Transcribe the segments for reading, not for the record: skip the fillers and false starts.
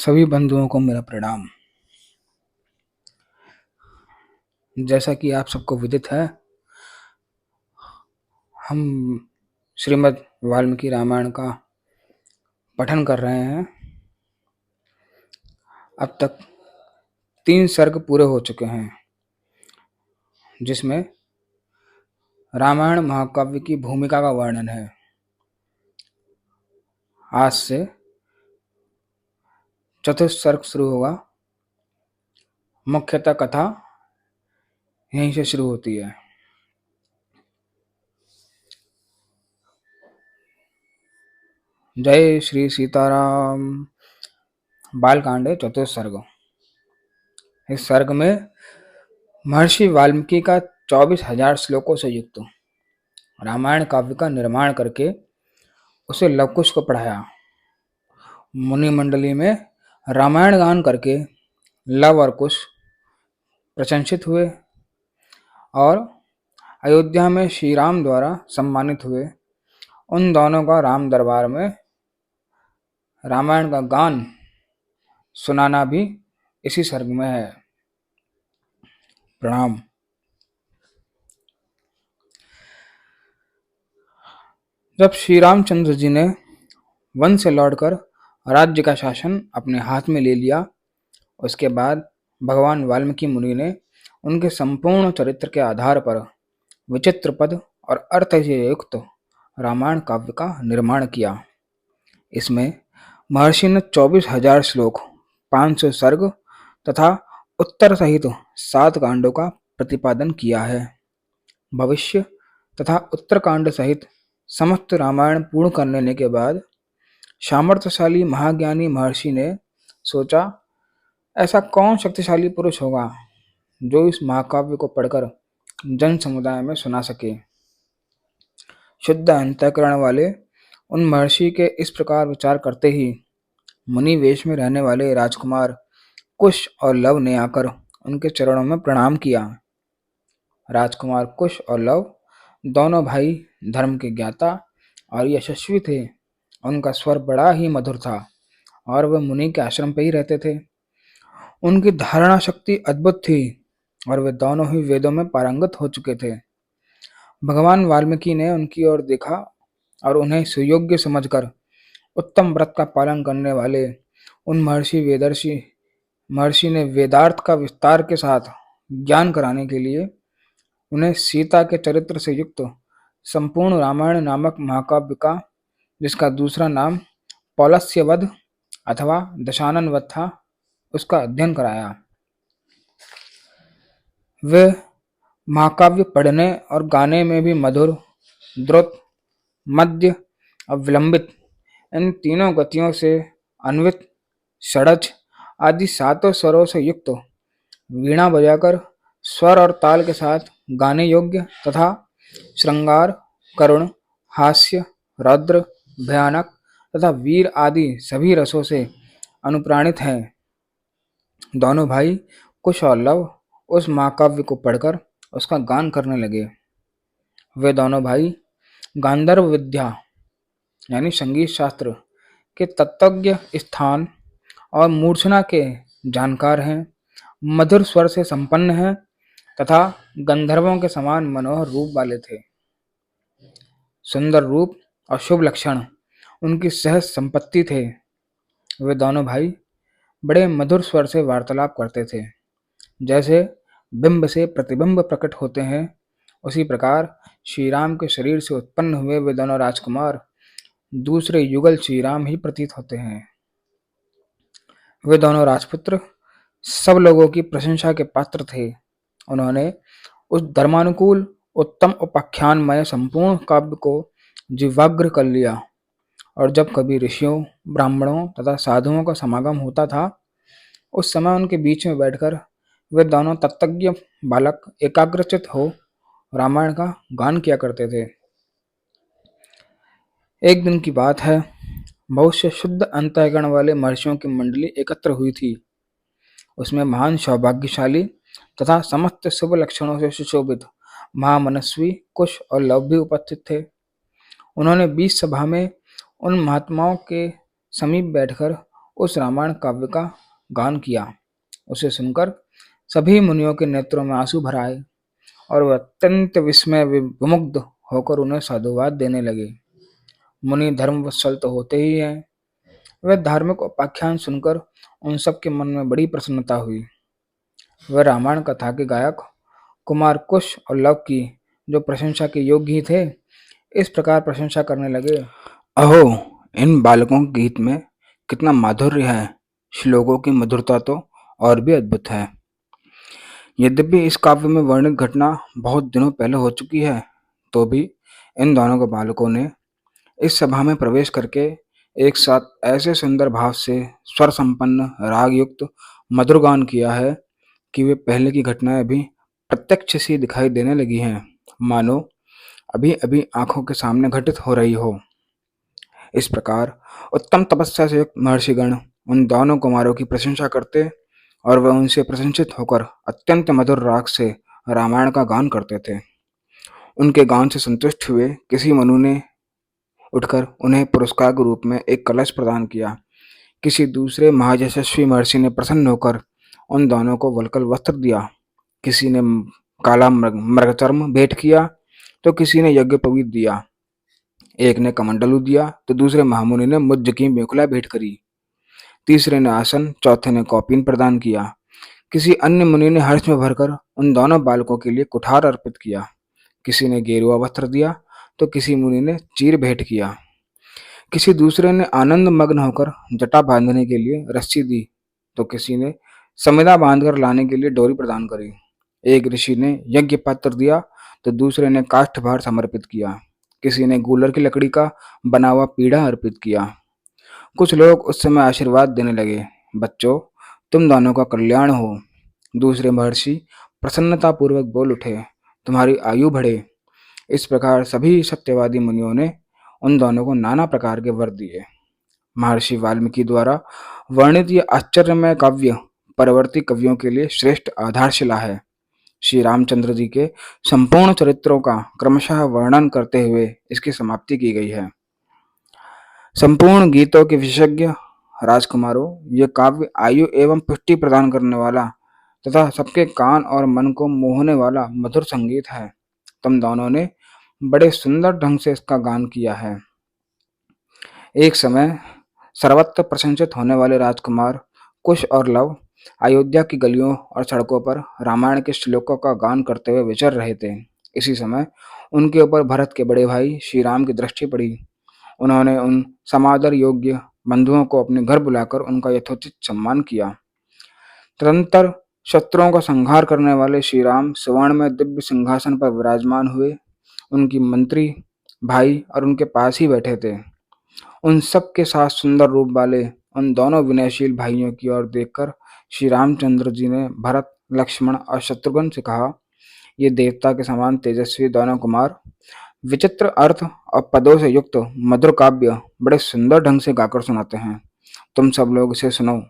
सभी बंधुओं को मेरा प्रणाम। जैसा कि आप सबको विदित है, हम श्रीमद् वाल्मीकि रामायण का पठन कर रहे हैं। अब तक 3 सर्ग पूरे हो चुके हैं, जिसमें रामायण महाकाव्य की भूमिका का वर्णन है। आज से चतुर्थ सर्ग शुरू होगा। मुख्यतः कथा यहीं से शुरू होती है। जय श्री सीताराम। बालकांडे चतुर्थ सर्ग। इस सर्ग में महर्षि वाल्मीकि का 24,000 श्लोकों से युक्त रामायण काव्य का निर्माण करके उसे लवकुश को पढ़ाया। मुनि मंडली में रामायण गान करके लव और कुश प्रशंसित हुए और अयोध्या में श्री राम द्वारा सम्मानित हुए। उन दोनों का राम दरबार में रामायण का गान सुनाना भी इसी सर्ग में है। प्रणाम। जब श्री रामचंद्र जी ने वन से लौटकर राज्य का शासन अपने हाथ में ले लिया, उसके बाद भगवान वाल्मीकि मुनि ने उनके संपूर्ण चरित्र के आधार पर विचित्र पद और अर्थ से युक्त रामायण काव्य का निर्माण किया। इसमें महर्षि ने 24,000 श्लोक, 500 सर्ग तथा उत्तर सहित 7 कांडों का प्रतिपादन किया है। भविष्य तथा उत्तरकांड सहित समस्त रामायण पूर्ण कर लेने के बाद सामर्थ्यशाली महाज्ञानी महर्षि ने सोचा, ऐसा कौन शक्तिशाली पुरुष होगा जो इस महाकाव्य को पढ़कर जन समुदाय में सुना सके। शुद्ध अंतःकरण वाले उन महर्षि के इस प्रकार विचार करते ही मुनि वेश में रहने वाले राजकुमार कुश और लव ने आकर उनके चरणों में प्रणाम किया। राजकुमार कुश और लव दोनों भाई धर्म के ज्ञाता और यशस्वी थे। उनका स्वर बड़ा ही मधुर था और वे मुनि के आश्रम पे ही रहते थे। उनकी धारणा शक्ति अद्भुत थी और वे दोनों ही वेदों में पारंगत हो चुके थे। भगवान वाल्मीकि ने उनकी ओर देखा और उन्हें सुयोग्य समझकर उत्तम व्रत का पालन करने वाले उन महर्षि ने वेदार्थ का विस्तार के साथ ज्ञान कराने के लिए उन्हें सीता के चरित्र से युक्त संपूर्ण रामायण नामक महाकाव्य का, जिसका दूसरा नाम पौलस्त्य वध अथवा दशानन वध था, उसका अध्ययन कराया। वे महाकाव्य पढ़ने और गाने में भी मधुर, द्रुत, मध्य और विलंबित, इन तीनों गतियों से अन्वित, षडज आदि 7 स्वरों से युक्त वीणा बजाकर स्वर और ताल के साथ गाने योग्य तथा श्रृंगार, करुण, हास्य, रौद्र, भयानक तथा वीर आदि सभी रसों से अनुप्राणित हैं। दोनों भाई कुश और लव उस महाकाव्य को पढ़कर उसका गान करने लगे। वे दोनों भाई गांधर्व विद्या यानी संगीत शास्त्र के तत्वज्ञ, स्थान और मूर्छना के जानकार हैं, मधुर स्वर से संपन्न हैं तथा गंधर्वों के समान मनोहर रूप वाले थे। सुंदर रूप और शुभ लक्षण उनकी सहज संपत्ति थे। वे दोनों भाई बड़े मधुर स्वर से वार्तालाप करते थे। जैसे बिंब से प्रतिबिंब प्रकट होते हैं, उसी प्रकार श्री राम के शरीर से उत्पन्न हुए वे दोनों राजकुमार दूसरे युगल श्री राम ही प्रतीत होते हैं। वे दोनों राजपुत्र सब लोगों की प्रशंसा के पात्र थे। उन्होंने उस धर्मानुकूल उत्तम उपाख्यानमय संपूर्ण काव्य को जिह्वाग्र कर लिया और जब कभी ऋषियों, ब्राह्मणों तथा साधुओं का समागम होता था, उस समय उनके बीच में बैठकर वे दोनों तत्वज्ञ बालक एकाग्रचित हो रामायण का गान किया करते थे। एक दिन की बात है, बहुत से शुद्ध अंतःकरण वाले महर्षियों की मंडली एकत्र हुई थी। उसमें महान सौभाग्यशाली तथा समस्त शुभ लक्षणों से सुशोभित महामनस्वी कुश और लव भी उपस्थित थे। उन्होंने 20 सभा में उन महात्माओं के समीप बैठकर उस रामायण काव्य का गान किया। उसे सुनकर सभी मुनियों के नेत्रों में आंसू भर आए और वह अत्यंत विस्मय विमुग्ध होकर उन्हें साधुवाद देने लगे। मुनि धर्मवत्सल तो होते ही हैं, वह धार्मिक उपाख्यान सुनकर उन सब के मन में बड़ी प्रसन्नता हुई। वह रामायण कथा के गायक कुमार कुश और लव की, जो प्रशंसा के योग्य ही थे, इस प्रकार प्रशंसा करने लगे। अहो, इन बालकों के गीत में कितना माधुर्य है। श्लोकों की मधुरता तो और भी अद्भुत है। यद्यपि इस काव्य में वर्णित घटना बहुत दिनों पहले हो चुकी है, तो भी इन दोनों के बालकों ने इस सभा में प्रवेश करके एक साथ ऐसे सुंदर भाव से स्वर संपन्न राग युक्त मधुर गान किया है कि वे पहले की घटनाएं अभी प्रत्यक्ष सी दिखाई देने लगी हैं, मानो अभी अभी आंखों के सामने घटित हो रही हो। इस प्रकार उत्तम तपस्या से युक्त महर्षिगण उन दोनों कुमारों की प्रशंसा करते और वह उनसे प्रशंसित होकर अत्यंत मधुर राग से रामायण का गान करते थे। उनके गान से संतुष्ट हुए किसी मनु ने उठकर उन्हें पुरस्कार के रूप में एक कलश प्रदान किया। किसी दूसरे महायशस्वी महर्षि ने प्रसन्न होकर उन दोनों को वल्कल वस्त्र दिया। किसी ने काला मृगचर्म भेंट किया तो किसी ने यज्ञोपवीत दिया। एक ने कमंडलू दिया तो दूसरे महामुनि ने मुज्ज की मेखला भेंट करी। तीसरे ने आसन, चौथे ने कौपीन प्रदान किया। किसी अन्य मुनि ने हर्ष में भरकर उन दोनों बालकों के लिए कुठार अर्पित किया। किसी ने गेरुआ वस्त्र दिया तो किसी मुनि ने चीर भेंट किया। किसी दूसरे ने आनंद मग्न होकर जटा बांधने के लिए रस्सी दी तो किसी ने समिधा बांधकर लाने के लिए डोरी प्रदान करी। एक ऋषि ने यज्ञ पात्र दिया तो दूसरे ने काष्ठ भार समर्पित किया। किसी ने गूलर की लकड़ी का बना हुआ पीढ़ा अर्पित किया। कुछ लोग उस समय आशीर्वाद देने लगे, बच्चों, तुम दोनों का कल्याण हो। दूसरे महर्षि प्रसन्नतापूर्वक बोल उठे, तुम्हारी आयु बढ़े। इस प्रकार सभी सत्यवादी मुनियों ने उन दोनों को नाना प्रकार के वर दिए। महर्षि वाल्मीकि द्वारा वर्णित ये आश्चर्यमय काव्य परवर्ती कवियों के लिए श्रेष्ठ आधारशिला है। श्री रामचंद्र जी के संपूर्ण चरित्रों का क्रमशः वर्णन करते हुए इसकी समाप्ति की गई है। संपूर्ण गीतों के विशेषज्ञ राजकुमारों, यह काव्य आयु एवं पुष्टि प्रदान करने वाला तथा सबके कान और मन को मोहने वाला मधुर संगीत है। तुम दोनों ने बड़े सुंदर ढंग से इसका गान किया है। एक समय सर्वत्र प्रशंसित होने वाले राजकुमार कुश और लव अयोध्या की गलियों और सड़कों पर रामायण के श्लोकों का गान करते हुए विचर रहे थे। इसी समय उनके ऊपर भरत के बड़े भाई श्री राम की दृष्टि पड़ी। उन्होंने उन समादर योग्य बंधुओं को अपने घर बुलाकर उनका यथोचित सम्मान किया। तदंतर शत्रुओं का संहार करने वाले श्री राम स्वर्ण में दिव्य सिंहासन पर विराजमान हुए। उनकी मंत्री भाई और उनके पास ही बैठे थे। उन सब के साथ सुंदर रूप वाले उन दोनों विनयशील भाइयों की ओर देखकर श्री रामचंद्र जी ने भरत, लक्ष्मण और शत्रुघ्न से कहा, ये देवता के समान तेजस्वी दोनों कुमार विचित्र अर्थ और पदों से युक्त मधुर काव्य बड़े सुंदर ढंग से गाकर सुनाते हैं। तुम सब लोग इसे सुनो।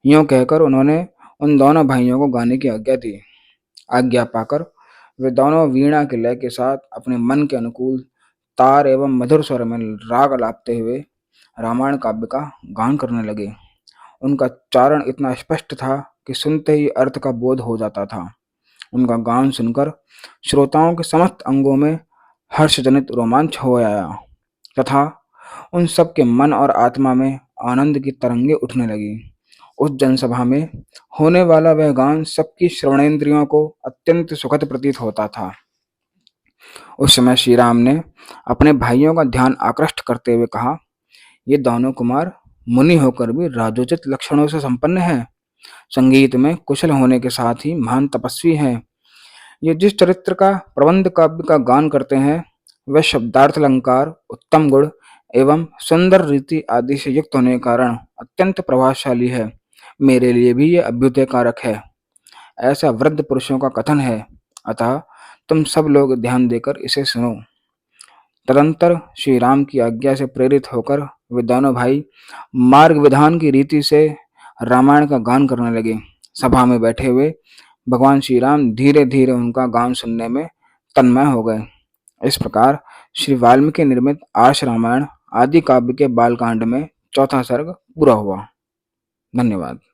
यूं कहकर उन्होंने उन दोनों भाइयों को गाने की आज्ञा दी। आज्ञा पाकर वे दोनों वीणा के लय के साथ अपने मन के अनुकूल तार एवं मधुर स्वर में राग अलापते हुए रामायण काव्य का गान करने लगे। उनका चारण इतना स्पष्ट था कि सुनते ही अर्थ का बोध हो जाता था। उनका गान सुनकर श्रोताओं के समस्त अंगों में हर्षजनित रोमांच हो आया तथा उन सब के मन और आत्मा में आनंद की तरंगे उठने लगी। उस जनसभा में होने वाला वह गान सबकी श्रवणेंद्रियों को अत्यंत सुखद प्रतीत होता था। उस समय श्री राम ने अपने भाइयों का ध्यान आकृष्ट करते हुए कहा, ये दोनों कुमार मुनि होकर भी राजोचित लक्षणों से संपन्न हैं। संगीत में कुशल होने के साथ ही महान तपस्वी हैं। ये जिस चरित्र का प्रबंध काव्य का गान करते हैं, वह शब्दार्थ अलंकार, उत्तम गुण एवं सुंदर रीति आदि से युक्त होने के कारण अत्यंत प्रभावशाली है। मेरे लिए भी ये अभ्युदय कारक है, ऐसा वृद्ध पुरुषों का कथन है। अतः तुम सब लोग ध्यान देकर इसे सुनो। तदंतर श्री राम की आज्ञा से प्रेरित होकर वे दोनों भाई मार्ग विधान की रीति से रामायण का गान करने लगे। सभा में बैठे हुए भगवान श्री राम धीरे धीरे उनका गान सुनने में तन्मय हो गए। इस प्रकार श्री वाल्मीकि निर्मित आर्ष रामायण आदि काव्य के बालकांड में चौथा सर्ग पूरा हुआ। धन्यवाद।